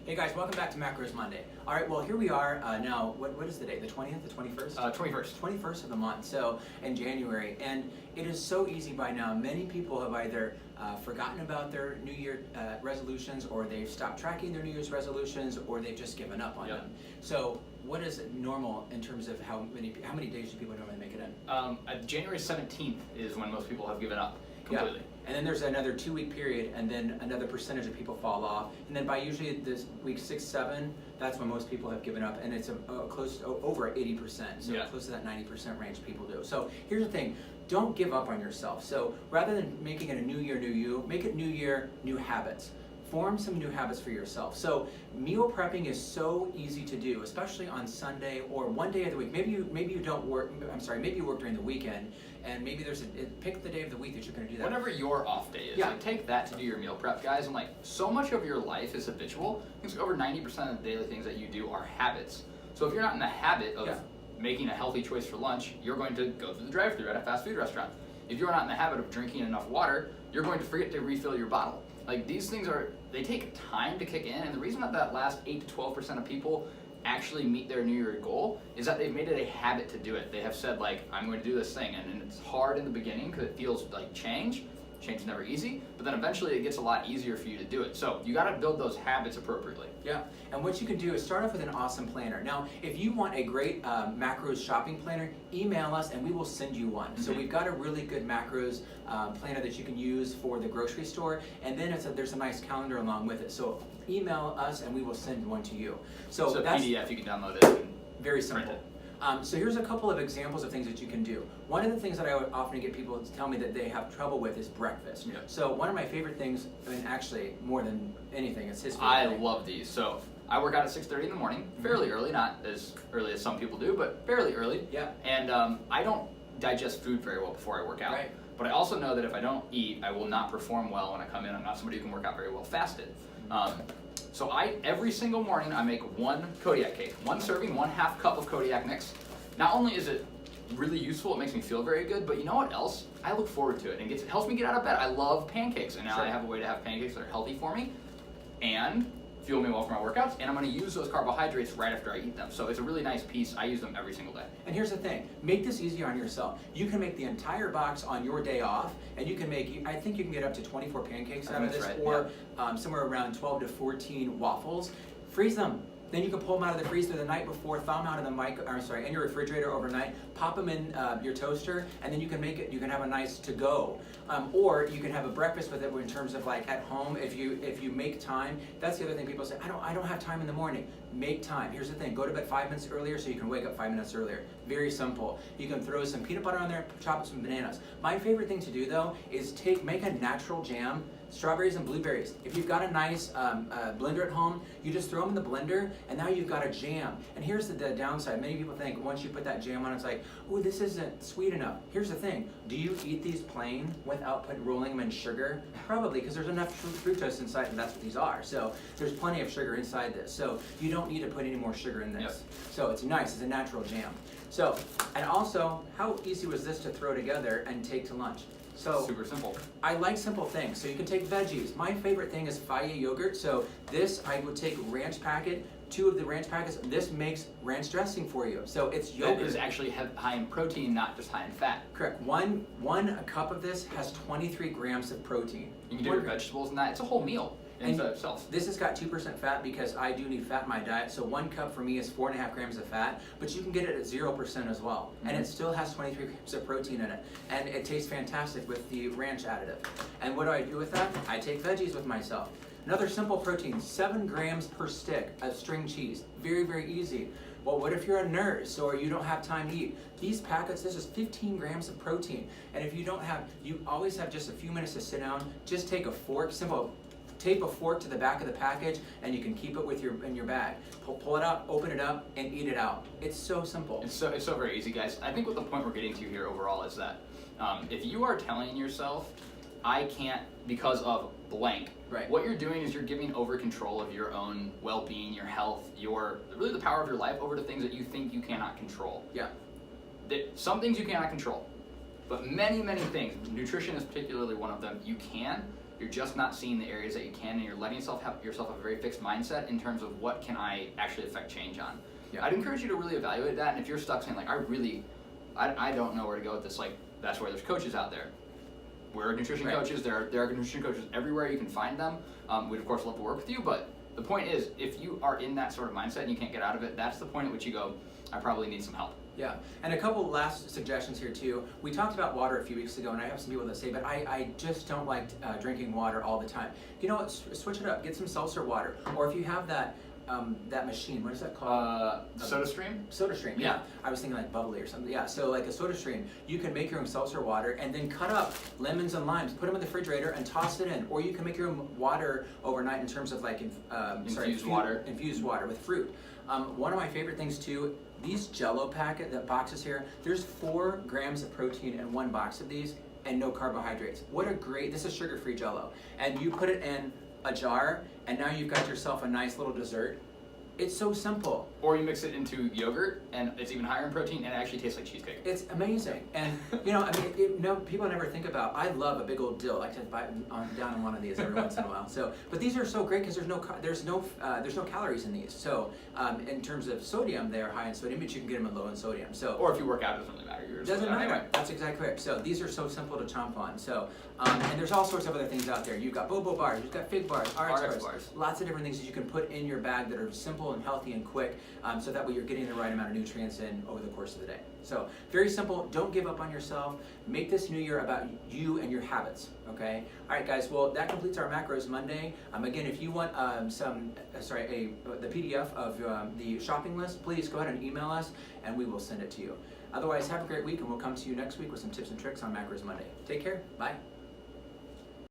Hey guys, welcome back to Macros Monday. All right, well here we are now. What is the date? The 20th, the 21st? 21st. 21st of the month. So in January, and it is so easy by now. Many people have either forgotten about their New Year resolutions, or they've stopped tracking their New Year's resolutions, or they've just given up on them. So what is normal in terms of how many days do people normally make it in? January 17th is when most people have given up completely. Yeah. And then there's another 2-week period, and then another percentage of people fall off. And then by usually this week 6, 7, that's when most people have given up, and it's close to over 80%. So close to that 90% range people do. So here's the thing: don't give up on yourself. So rather than making it a new year, new you, make it new year, new habits. Form some new habits for yourself. So meal prepping is so easy to do, especially on Sunday or one day of the week. Maybe you don't work. Maybe you work during the weekend, and maybe pick the day of the week that you're going to do that. Whenever your off day is, like, take that to do your meal prep, guys. And like, so much of your life is habitual. I think over 90% of the daily things that you do are habits. So if you're not in the habit of making a healthy choice for lunch, you're going to go through the drive-thru at a fast food restaurant. If you're not in the habit of drinking enough water, you're going to forget to refill your bottle. Like, these things they take time to kick in, and the reason that last 8 to 12% of people actually meet their New Year goal is that they've made it a habit to do it. They have said, like, I'm going to do this thing, and it's hard in the beginning because it feels like change. Change is never easy, but then eventually it gets a lot easier for you to do it. So you got to build those habits appropriately. Yeah, and what you can do is start off with an awesome planner. Now, if you want a great macros shopping planner, email us and we will send you one. So we've got a really good macros planner that you can use for the grocery store, and then there's a nice calendar along with it. So email us and we will send one to you. So that's PDF, you can download it. And very simple. So here's a couple of examples of things that you can do. One of the things that I would often get people to tell me that they have trouble with is breakfast. Yeah. So one of my favorite things, I mean, actually more than anything, it's his favorite I thing. love these. So I work out at 6:30 in the morning, fairly early, not as early as some people do, but fairly early. Yeah. And I don't digest food very well before I work out. Right. But I also know that if I don't eat, I will not perform well when I come in. I'm not somebody who can work out very well fasted. So every single morning I make one Kodiak cake, one serving, 1/2 cup of Kodiak mix. Not only is it really useful, it makes me feel very good, but you know what else? I look forward to it, and it helps me get out of bed. I love pancakes, and now I have a way to have pancakes that are healthy for me and fuel me well for my workouts, and I'm going to use those carbohydrates right after I eat them. So it's a really nice piece. I use them every single day. And here's the thing: make this easier on yourself. You can make the entire box on your day off, and you can make, I think you can get up to 24 pancakes out of this, or somewhere around 12 to 14 waffles. Freeze them. Then you can pull them out of the freezer the night before, thaw them out of the in your refrigerator overnight, pop them in your toaster, and then you can make it. You can have a nice to-go, or you can have a breakfast with it. In terms of like at home, if you make time. That's the other thing people say. I don't have time in the morning. Make time. Here's the thing: go to bed 5 minutes earlier so you can wake up 5 minutes earlier. Very simple. You can throw some peanut butter on there, chop up some bananas. My favorite thing to do though is make a natural jam. Strawberries and blueberries. If you've got a nice blender at home, you just throw them in the blender, and now you've got a jam. And here's the downside. Many people think once you put that jam on, it's like, oh, this isn't sweet enough. Here's the thing. Do you eat these plain without rolling them in sugar? Probably, because there's enough fructose inside, and that's what these are. So there's plenty of sugar inside this. So you don't need to put any more sugar in this. Yep. So it's nice. It's a natural jam. So, and also, how easy was this to throw together and take to lunch? So super simple. I like simple things. So you can take veggies. My favorite thing is Fage yogurt. So this, I would take ranch packet, 2 of the ranch packets. This makes ranch dressing for you. So it's yogurt. It is actually high in protein, not just high in fat. Correct. One cup of this has 23 grams of protein. You can do your vegetables in that. It's a whole meal in itself. This has got 2% fat because I do need fat in my diet. So 1 cup for me is 4.5 grams of fat, but you can get it at 0% as well. And it still has 23 grams of protein in it. And it tastes fantastic with the ranch additive. And what do I do with that? I take veggies with myself. Another simple protein, 7 grams per stick of string cheese. Very, very easy. Well, what if you're a nurse or you don't have time to eat? These packets, this is 15 grams of protein. And if you always have just a few minutes to sit down, just take a fork, tape a fork to the back of the package, and you can keep it in your bag. Pull it out, open it up, and eat it out. It's so simple. It's so very easy, guys. I think what the point we're getting to here overall is that if you are telling yourself, I can't because of blank, what you're doing is you're giving over control of your own well-being, your health, really the power of your life over to things that you think you cannot control. Yeah. Some things you cannot control, but many, many things, nutrition is particularly one of them, you can. you're just not seeing the areas that you can, and you're letting yourself have a very fixed mindset in terms of what can I actually affect change on. Yeah. I'd encourage you to really evaluate that, and if you're stuck saying like, I don't know where to go with this, like, that's where there's coaches out there. We're nutrition coaches. There are nutrition coaches everywhere. You can find them. We'd of course love to work with you, but the point is, if you are in that sort of mindset and you can't get out of it, that's the point at which you go, I probably need some help. Yeah, and a couple last suggestions here too. We talked about water a few weeks ago, and I have some people that say, but I just don't like drinking water all the time. You know what? Switch it up. Get some seltzer water, or if you have that machine, what is that called? SodaStream? SodaStream, yeah. I was thinking like bubbly or something. Yeah, so like a SodaStream, you can make your own seltzer water and then cut up lemons and limes, put them in the refrigerator and toss it in. Or you can make your own water overnight in terms of like infused water with fruit. One of my favorite things too, these Jell-O boxes here, there's 4 grams of protein in one box of these and no carbohydrates. This is sugar-free Jell-O. And you put it in a jar, and now you've got yourself a nice little dessert. It's so simple. Or you mix it into yogurt, and it's even higher in protein, and it actually tastes like cheesecake. It's amazing. And, people never think about, I love a big old dill. I like to bite down on one of these every once in a while. So, but these are so great because there's no calories in these. So, in terms of sodium, they're high in sodium, but you can get them low in sodium. So, or if you work out, it doesn't really matter. Doesn't matter. Anyway. That's exactly correct. So these are so simple to chomp on. So, and there's all sorts of other things out there. You've got Bobo bars, you've got Fig bars, RX bars. Lots of different things that you can put in your bag that are simple and healthy and quick, so that way you're getting the right amount of nutrients in over the course of the day. So very simple. Don't give up on yourself. Make this new year about you and your habits. Okay. All right, guys. Well, that completes our Macros Monday. Again, if you want the PDF of the shopping list, please go ahead and email us, and we will send it to you. Otherwise, have a great week, and we'll come to you next week with some tips and tricks on Macros Monday. Take care. Bye.